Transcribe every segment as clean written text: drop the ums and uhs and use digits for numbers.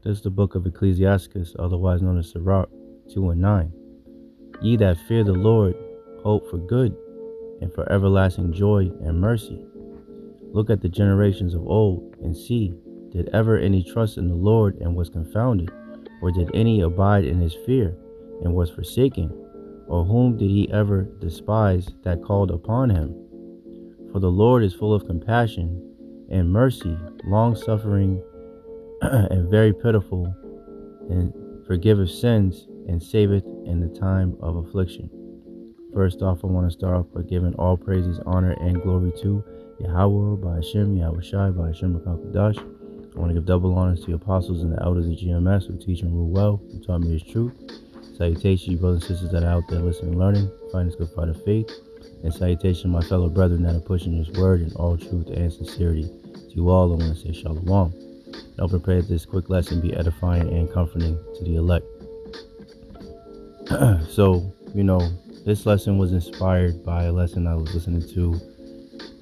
This is the book of Ecclesiasticus, otherwise known as Sirach 2 and 9. Ye that fear the Lord, hope for good, and for everlasting joy and mercy. Look at the generations of old, and see, did ever any trust in the Lord and was confounded? Or did any abide in his fear, and was forsaken? Or whom did he ever despise that called upon him? For the Lord is full of compassion and mercy, long-suffering, and very pitiful, and forgiveth sins, and saveth in the time of affliction. First off, I want to start off by giving all praises, honor, and glory to Yahawah, Bahasham, Yahawashi, Bahasham, Kadash. I want to give double honors to the apostles and the elders of GMS who teach and rule well, who taught me his truth. Salutation, you brothers and sisters that are out there listening and learning, fighting this good fight of faith. And salutation, my fellow brethren that are pushing this word in all truth and sincerity. To you all, I want to say shalom. I'll prepare this quick lesson be edifying and comforting to the elect. So, this lesson was inspired by a lesson I was listening to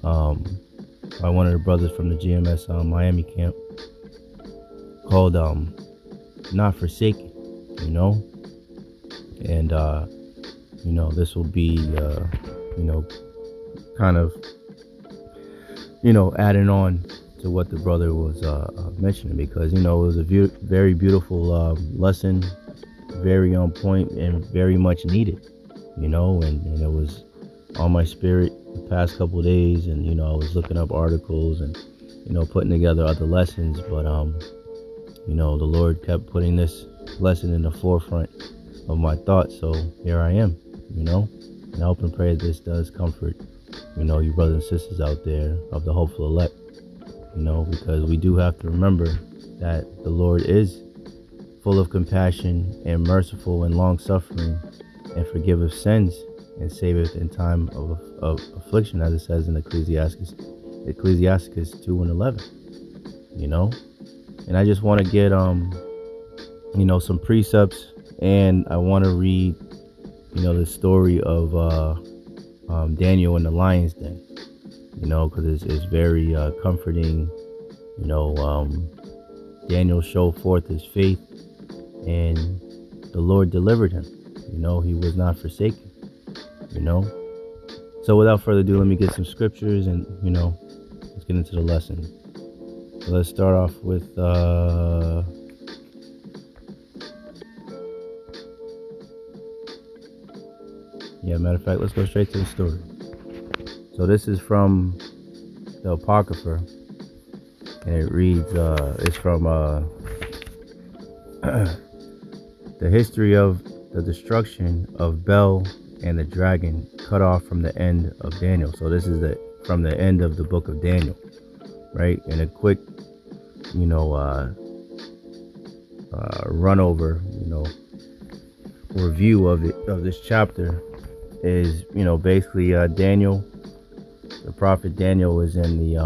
by one of the brothers from the GMS Miami camp called Not Forsaken, and this will be kind of adding on to what the brother was mentioning, because it was a very beautiful lesson, very on point and very much needed, and it was on my spirit the past couple of days, and I was looking up articles and putting together other lessons, but the Lord kept putting this lesson in the forefront of my thoughts, so here I am, and I hope and pray this does comfort you brothers and sisters out there of the hopeful elect, because we do have to remember that the Lord is full of compassion and merciful and long-suffering, and forgiveth sins, and saveth in time of affliction, as it says in Ecclesiasticus 2 and 11. And I just want to get some precepts, and I want to read the story of Daniel in the lion's den, because it's very comforting. Daniel showed forth his faith, and the Lord delivered him. He was not forsaken. So without further ado, let me get some scriptures, and let's get into the lesson. So let's start off with matter of fact, let's go straight to the story. So this is from the Apocrypha, and it reads, it's from the history of the destruction of Bel and the dragon, cut off from the end of Daniel. So this is from the end of the book of Daniel, right? And a quick, run over, review of this chapter is, basically Daniel, the prophet Daniel, is in the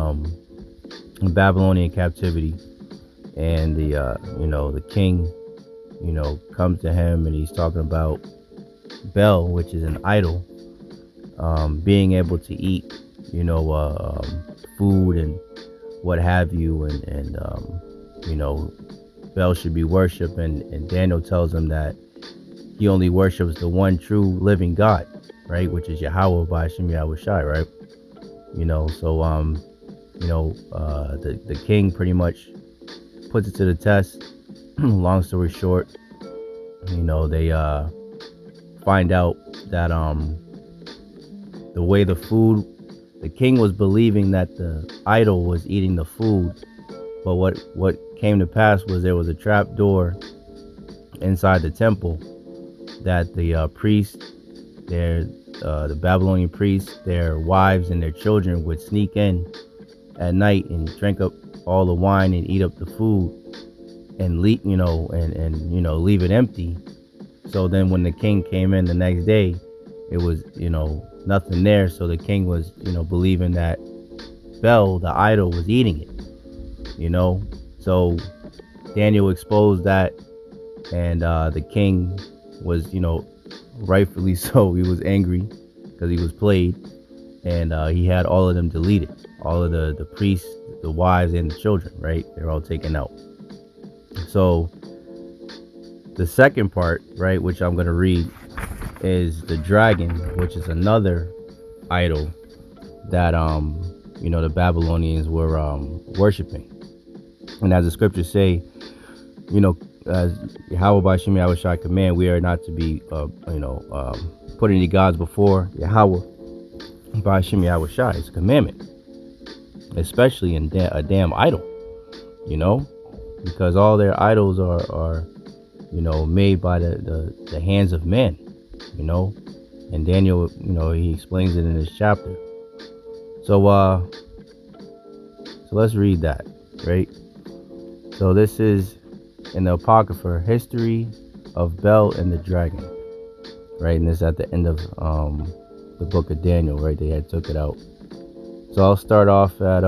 Babylonian captivity, and the king, comes to him, and he's talking about Bel, which is an idol, being able to eat, food and what have you, and Bel should be worshipped, and Daniel tells him that he only worships the one true living God, right, which is Yahawah, Bahasham, Yahawashi, right? The king pretty much puts it to the test. Long story short, they find out that the way the king was believing that the idol was eating the food, but what came to pass was there was a trap door inside the temple that the priests, the Babylonian priests, their wives and their children would sneak in at night and drink up all the wine and eat up the food, and leave leave it empty. So then when the king came in the next day, it was nothing there. So the king was believing that Bel, the idol, was eating it. So Daniel exposed that, and the king was rightfully so, he was angry because he was played, and he had all of them deleted, all of the priests, the wives, and the children, right? They're all taken out. So the second part, right, which I'm going to read, is the dragon, which is another idol that the Babylonians were worshiping. And as the scriptures say, as Yahawah Bahasham Yahawashi command, we are not to be put any gods before Yahawah Bahasham Yahawashi. It's a commandment, especially in a damn idol, because all their idols are made by the hands of men, and Daniel, he explains it in this chapter. So let's read that, right? So this is in the Apocrypha, History of Bel and the Dragon, right? And this at the end of the book of Daniel, right? They had took it out. So I'll start off at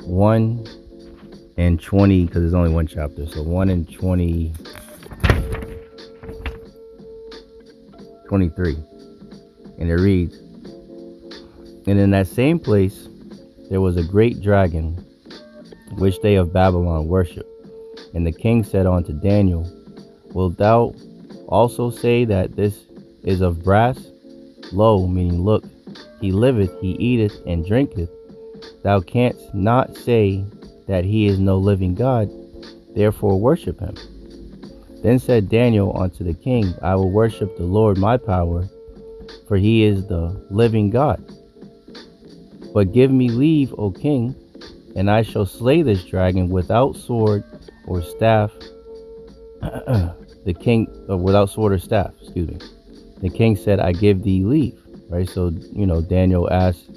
1 and 20, because there's only one chapter. So 1 and 23. And it reads, "And in that same place there was a great dragon, which they of Babylon worship. And the king said unto Daniel, Wilt thou also say that this is of brass? Lo, meaning look, he liveth, he eateth and drinketh. Thou canst not say that he is no living God, therefore worship him. Then said Daniel unto the king, I will worship the Lord my power, for he is the living God. But give me leave, O king, and I shall slay this dragon without sword or staff." The king, without sword or staff, excuse me. The king said, I give thee leave, right? So, Daniel asked,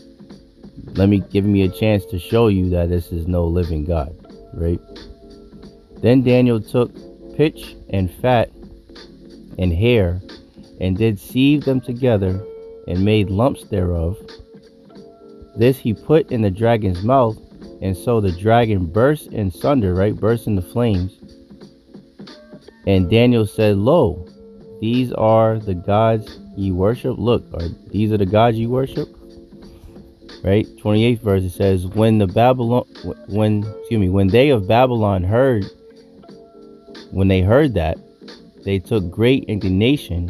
give me a chance to show you that this is no living God, right? Then Daniel took pitch and fat and hair, and did sieve them together, and made lumps thereof. This he put in the dragon's mouth, and so the dragon burst in sunder, right? Burst into flames. And Daniel said, Lo, these are the gods ye worship. Look, these are the gods ye worship. Right? 28th verse, it says, when they of Babylon heard that, they took great indignation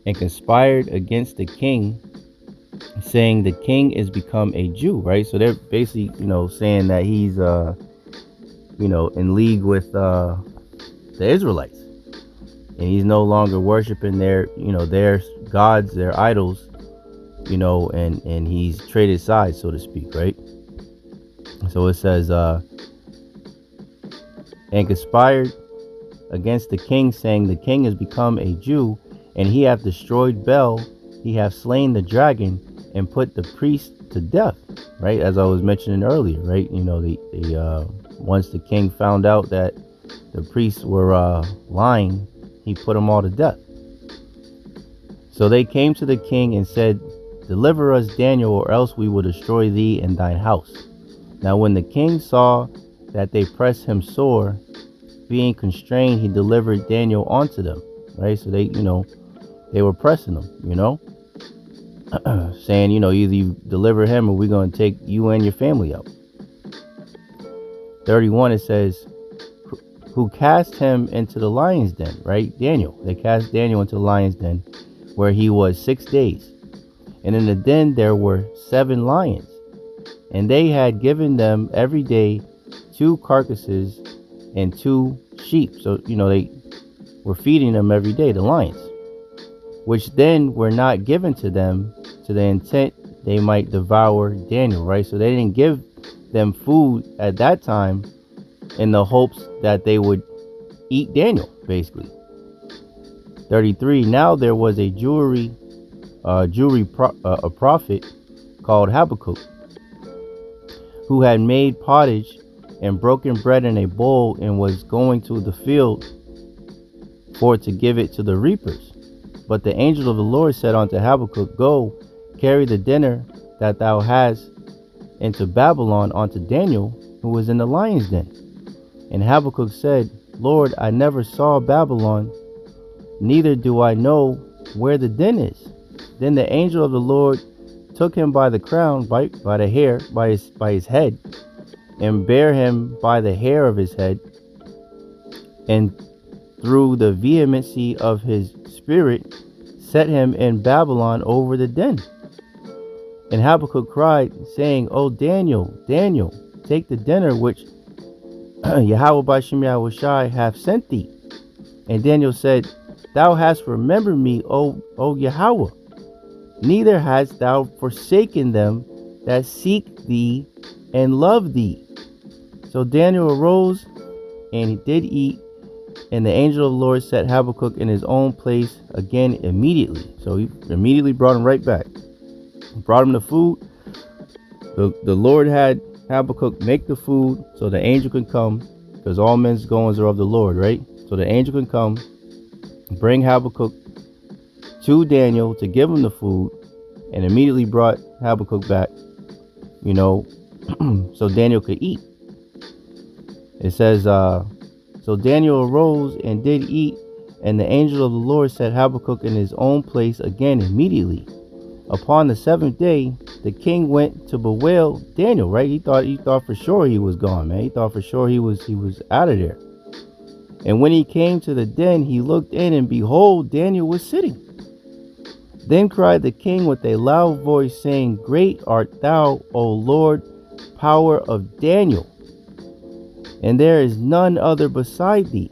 and conspired against the king, saying the king is become a Jew, right? So they're basically, saying that he's, in league with the Israelites, and he's no longer worshiping their gods, their idols, and he's traded sides, so to speak, right? So it says, and conspired against the king, saying the king has become a Jew, and he hath destroyed Bel, he hath slain the dragon, and put the priest to death, right? As I was mentioning earlier, right? Once the king found out that the priests were lying, he put them all to death. So they came to the king and said, Deliver us, Daniel, or else we will destroy thee and thine house. Now when the king saw that they pressed him sore, being constrained, he delivered Daniel unto them, right? So they were pressing him, saying, either you deliver him or we're going to take you and your family out. 31, it says, who cast him into the lion's den, right? Daniel. They cast Daniel into the lion's den, where he was 6 days. And in the den there were 7 lions, and they had given them every day 2 carcasses and 2 sheep. So, they were feeding them every day, the lions, which then were not given to them to the intent they might devour Daniel, right? So they didn't give them food at that time in the hopes that they would eat Daniel, basically. 33, now there was a prophet called Habakkuk, who had made pottage and broken bread in a bowl, and was going to the field for to give it to the reapers. But the angel of the Lord said unto Habakkuk, Go, carry the dinner that thou hast into Babylon unto Daniel, who was in the lion's den. And Habakkuk said, Lord, I never saw Babylon, neither do I know where the den is. Then the angel of the Lord took him by the crown, by the hair, by his head, and bare him by the hair of his head, and through the vehemency of his spirit set him in Babylon over the den. And Habakkuk cried, saying, O Daniel, Daniel, take the dinner which Yahawah Bahasham Yahawashi hath sent thee. And Daniel said, Thou hast remembered me, O Yahawah, neither hast thou forsaken them that seek thee and love thee. So Daniel arose, and he did eat, and the angel of the Lord set Habakkuk in his own place again immediately. So he immediately brought him right back. Brought him the food. The Lord had Habakkuk make the food so the angel can come, because all men's goings are of the Lord, right? So the angel can come, bring Habakkuk to Daniel to give him the food, and immediately brought Habakkuk back, so Daniel could eat. It says, so Daniel arose and did eat, and the angel of the Lord set Habakkuk in his own place again immediately. Upon the seventh day, the king went to bewail Daniel, right? He thought for sure he was gone, man. He thought for sure he was out of there. And when he came to the den, he looked in, and behold, Daniel was sitting. Then cried the king with a loud voice, saying, Great art thou, O Lord, power of Daniel, and there is none other beside thee.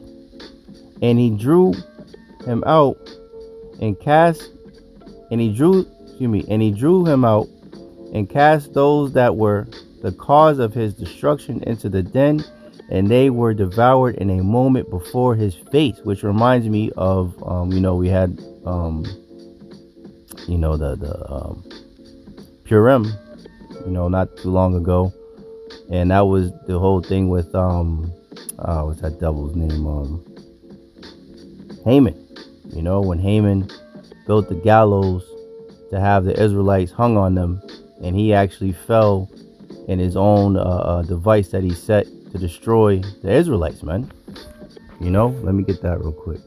And he drew him out and cast, and he drew him out and cast those that were the cause of his destruction into the den, and they were devoured in a moment before his face. Which reminds me of, we had, the Purim, not too long ago. And that was the whole thing with, what's that devil's name? Haman. When Haman built the gallows to have the Israelites hung on them, and he actually fell in his own device that he set to destroy the Israelites, man. Let me get that real quick.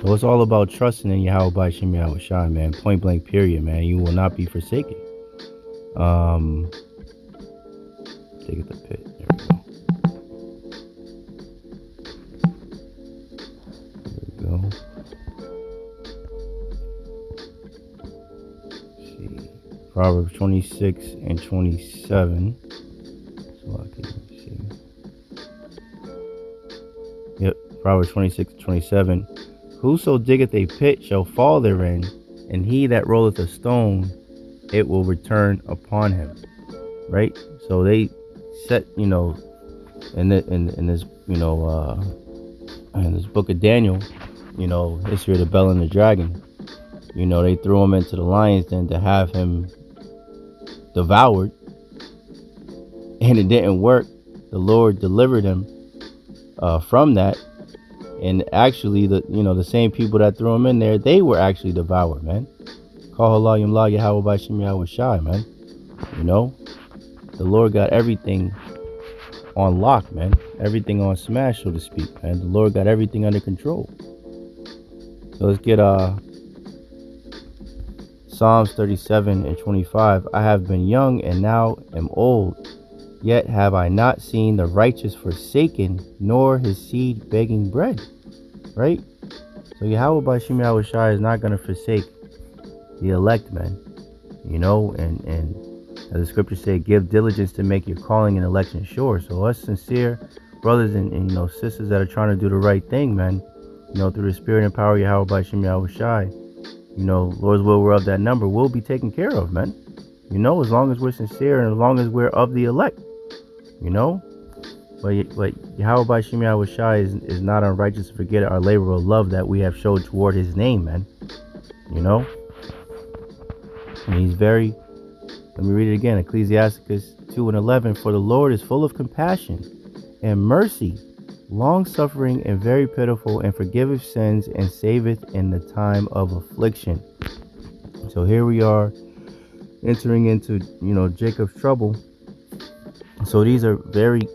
So it's all about trusting in Yahawah Bahasham Yahawashi, man. Point blank, period, man. You will not be forsaken. Take it to the pit. There we go. Let's see. Proverbs 26 and 27. So I can see. Yep. Proverbs 26 and 27. Whoso diggeth a pit shall fall therein, and he that rolleth a stone, it will return upon him. Right? So they set, in this, in this book of Daniel, history of the Bell and the Dragon. They threw him into the lion's den to have him devoured, and it didn't work. The Lord delivered him from that. And actually, the same people that threw him in there, they were actually devoured, man. Call Halal Yahawah Bahasham Yahawashi, man. The Lord got everything on lock, man. Everything on smash, so to speak, man. The Lord got everything under control. So let's get Psalms 37 and 25. I have been young and now am old, yet have I not seen the righteous forsaken, nor his seed begging bread. Right? So Yahawah Bahasham Yahawashi is not going to forsake the elect, man. And as the scriptures say, give diligence to make your calling and election sure. So us sincere brothers and sisters that are trying to do the right thing, man, through the spirit and power of Yahawah Bahasham Yahawashi, Lord's will, we're of that number, will be taken care of, man. As long as we're sincere and as long as we're of the elect, But Yahawah Bahasham Yahawashi is not unrighteous to forget our labor of love that we have showed toward his name, man. And he's very, let me read it again, Ecclesiasticus 2 and 11. For the Lord is full of compassion and mercy, long-suffering and very pitiful, and forgiveth sins and saveth in the time of affliction. So here we are entering into, Jacob's trouble. So these are very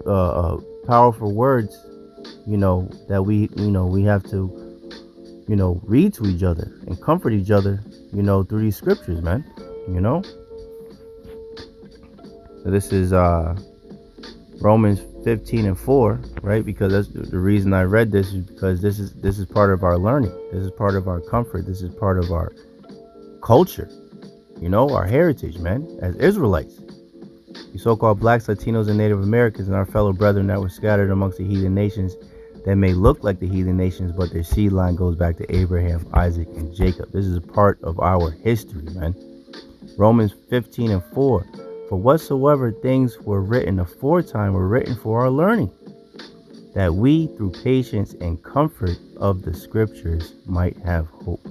powerful words, that we have to read to each other and comfort each other, through these scriptures, man. So this is Romans 15:4, right? Because that's the reason I read this, is because this is part of our learning. This is part of our comfort. This is part of our culture, our heritage, man, as Israelites. You so-called blacks, Latinos, and Native Americans, and our fellow brethren that were scattered amongst the heathen nations that may look like the heathen nations, but their seed line goes back to Abraham, Isaac, and Jacob. This is a part of our history, man. Romans 15:4. For whatsoever things were written aforetime were written for our learning, that we, through patience and comfort of the scriptures, might have hope.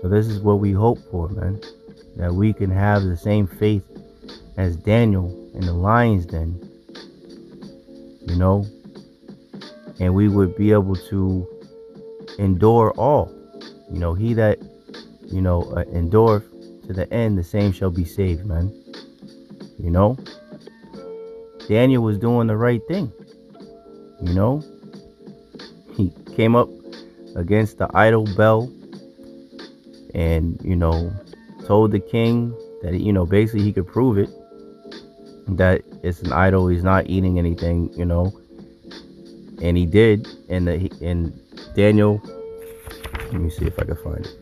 So this is what we hope for, man. That we can have the same faith as Daniel in the lion's den, and we would be able to endure all. He that, endureth to the end, the same shall be saved, man. Daniel was doing the right thing. He came up against the idol Bel and, told the king that, basically he could prove it, that it's an idol. He's not eating anything, and he did. And Daniel, let me see if I can find it.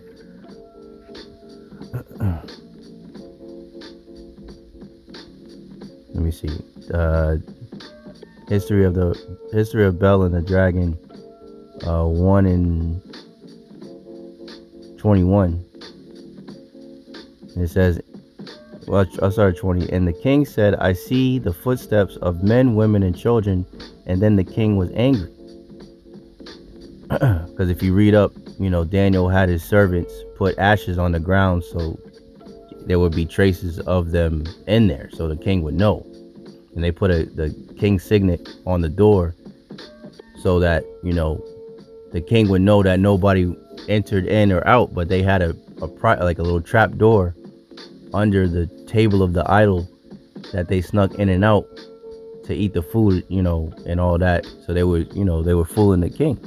Let me see. History of Bel and the Dragon, 1:21. It says, well, I'll start at 20. And the king said, I see the footsteps of men, women, and children. And then the king was angry. Because if you read up, Daniel had his servants put ashes on the ground so there would be traces of them in there, so the king would know. And they put the king's signet on the door so that, the king would know that nobody entered in or out, but they had a little trap door under the table of the idol that they snuck in and out to eat the food, and all that. So they were fooling the king,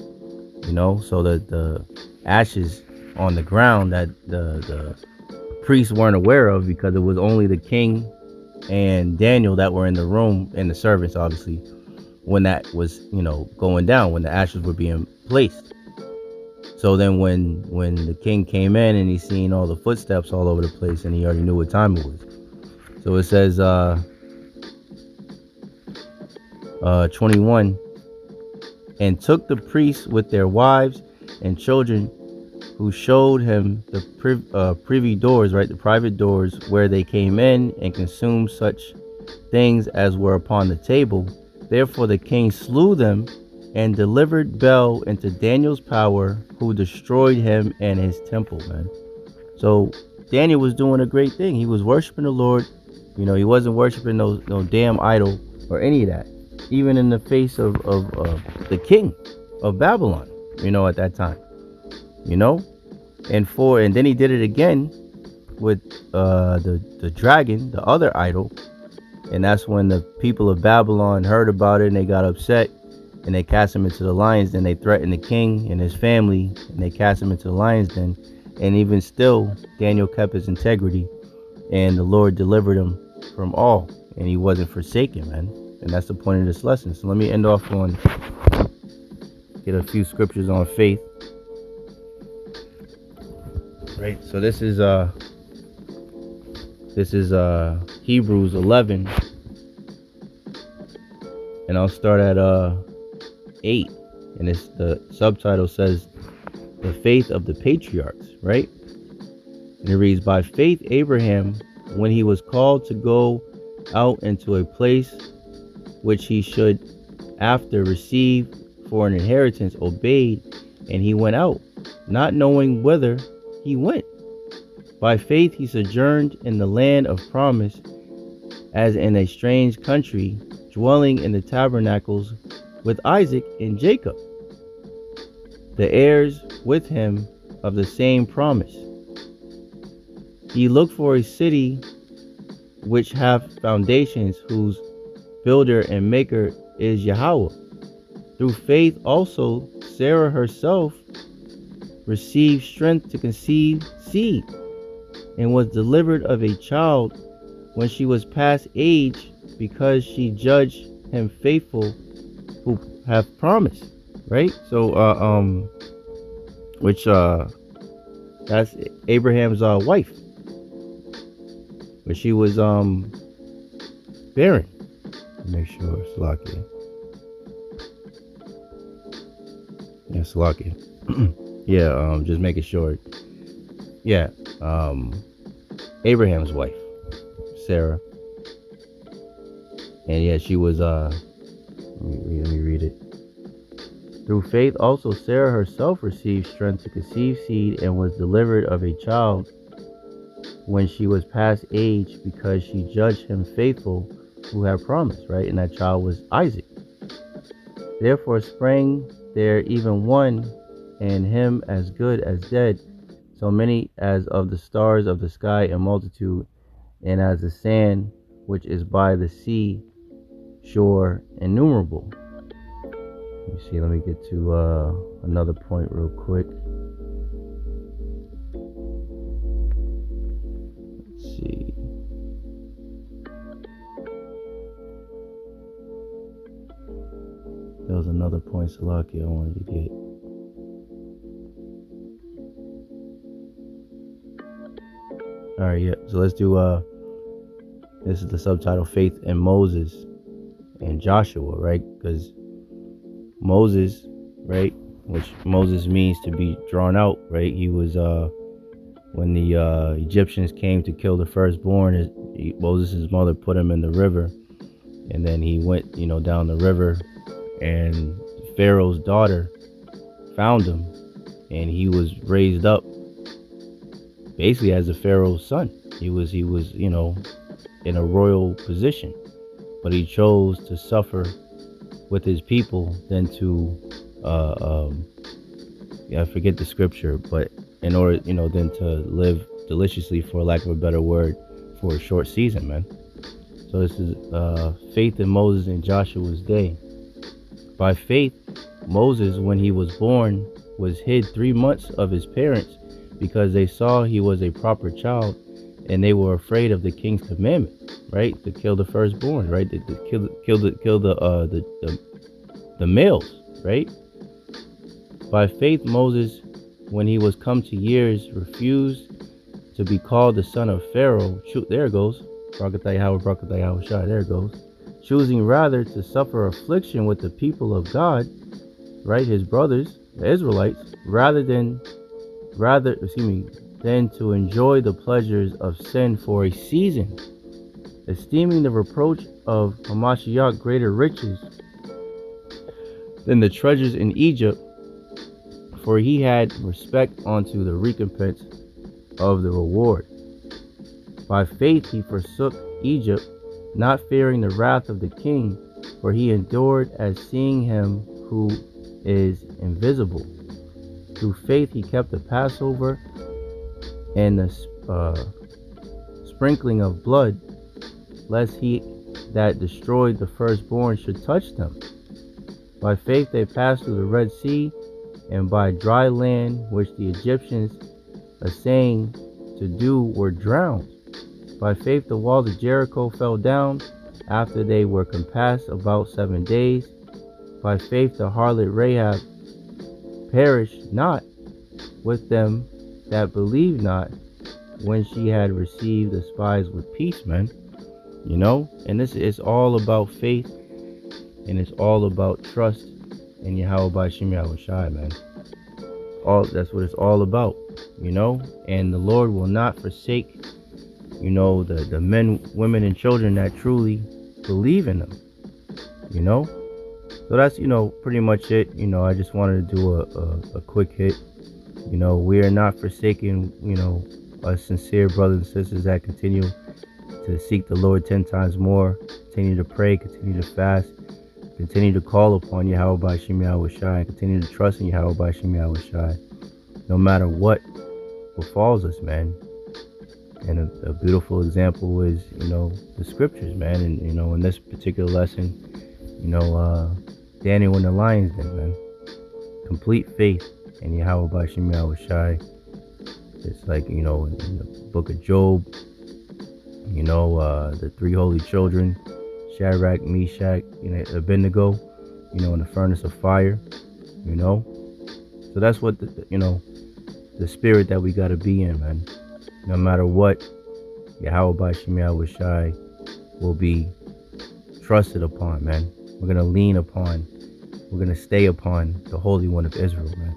so the ashes on the ground that the priests weren't aware of, because it was only the king and Daniel that were in the room, and the servants, obviously, when that was, going down, when the ashes were being placed. So then when the king came in and he seen all the footsteps all over the place, and he already knew what time it was. So it says, 21, and took the priests with their wives and children, who showed him the privy doors, right, the private doors, where they came in, and consumed such things as were upon the table. Therefore the king slew them, and delivered Bel into Daniel's power, who destroyed him and his temple, man. So Daniel was doing a great thing. He was worshiping the Lord. He wasn't worshiping no damn idol or any of that, even in the face of the king of Babylon, at that time. And then he did it again with the dragon, the other idol. And that's when the people of Babylon heard about it, and they got upset, and they cast him into the lions den. They threatened the king and his family, and they cast him into the lions den. And even still, Daniel kept his integrity, and the Lord delivered him from all, and he wasn't forsaken, man. And that's the point of this lesson. So let me end off on, get a few scriptures on faith. Right, so this is Hebrews 11, and I'll start at 8, and the subtitle says, the faith of the patriarchs, right? And it reads, by faith Abraham, when he was called to go out into a place which he should after receive for an inheritance, obeyed, and he went out, not knowing whither he went. By faith he sojourned in the land of promise, as in a strange country, dwelling in the tabernacles with Isaac and Jacob, the heirs with him of the same promise. He looked for a city which hath foundations, whose builder and maker is Yahawah. Through faith also Sarah herself, received strength to conceive seed, and was delivered of a child when she was past age, because she judged him faithful who have promised. Right? So which that's Abraham's wife, but she was barren. Make sure Salakia. Yeah, Salakia. Yeah, just making sure. Yeah, Abraham's wife, Sarah. And yeah, she was let me read it. Through faith also Sarah herself received strength to conceive seed, and was delivered of a child when she was past age, because she judged him faithful who had promised, right? And that child was Isaac. Therefore sprang there even one, and him as good as dead, so many as of the stars of the sky in multitude, and as the sand which is by the sea shore innumerable. Let me see, let me get to another point real quick. Let's see. There was another point, Salaki, I wanted to get. Alright, yeah. So let's do this is the subtitle, Faith in Moses and Joshua, right? Because Moses, right, which Moses means to be drawn out, right? He was when the Egyptians came to kill the firstborn, Moses' mother put him in the river, and then he went, down the river, and Pharaoh's daughter found him, and he was raised up basically as a Pharaoh's son. He was in a royal position, but he chose to suffer with his people than to I forget the scripture, but in order than to live deliciously, for lack of a better word, for a short season, man. So this is faith in Moses and Joshua's day. By faith, Moses, when he was born, was hid 3 months of his parents, because they saw he was a proper child, and they were afraid of the king's commandment, right, to kill the firstborn, right, to kill the males, right. By faith, Moses, when he was come to years, refused to be called the son of Pharaoh. There it goes. Yahawashi, there it goes. Choosing rather to suffer affliction with the people of God, right, his brothers, the Israelites, than to enjoy the pleasures of sin for a season, esteeming the reproach of Hamashiach greater riches than the treasures in Egypt, for he had respect unto the recompense of the reward. By faith he forsook Egypt, not fearing the wrath of the king, for he endured as seeing him who is invisible. Through faith he kept the Passover and the sprinkling of blood, lest he that destroyed the firstborn should touch them. By faith they passed through the Red Sea, and by dry land, which the Egyptians, essaying to do, were drowned. By faith the walls of Jericho fell down, after they were compassed about 7 days. By faith the harlot Rahab perished not with them that believed not, when she had received the spies with peace, man. And this is all about faith, and it's all about trust in Yahawashi, man. That's what it's all about, and the Lord will not forsake, the men, women, and children that truly believe in him, So that's, pretty much it. I just wanted to do a quick hit. We are not forsaking, us sincere brothers and sisters that continue to seek the Lord 10 times more, continue to pray, continue to fast, continue to call upon Yahawashi, and continue to trust in Yahawashi, no matter what befalls us, man. And a beautiful example is, the scriptures, man. And, in this particular lesson, Daniel in the lion's den, man. Complete faith and Yahawah Bahasham Yahawashi. It's like, in the book of Job, the three holy children, Shadrach, Meshach, Abednego, in the furnace of fire, you know. So that's what, the spirit that we got to be in, man. No matter what, Yahawah Bahasham Yahawashi will be trusted upon, man. We're going to lean upon, we're going to stay upon the Holy One of Israel, man.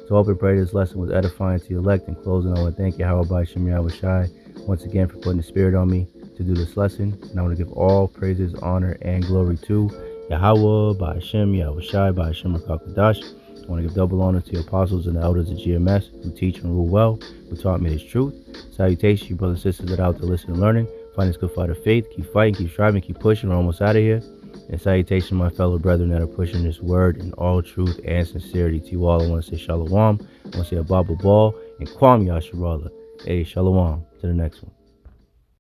So I hope and pray this lesson was edifying to the elect. In closing, I want to thank Yahawah Bahasham Yahawashi once again for putting the spirit on me to do this lesson. And I want to give all praises, honor, and glory to Yahawah Bahasham Yahawashi Bahasham Rakakadash. I want to give double honor to the apostles and the elders of GMS who teach and rule well, who taught me this truth. Salutations, you brothers and sisters that are out there listening and learning. Find this good fight of faith. Keep fighting, keep striving, keep pushing. We're almost out of here. And salutation, my fellow brethren that are pushing this word in all truth and sincerity. To you all, I want to say shalom. I want to say a Bible ball and Kwam Yasharallah. Hey, shalom. To the next one.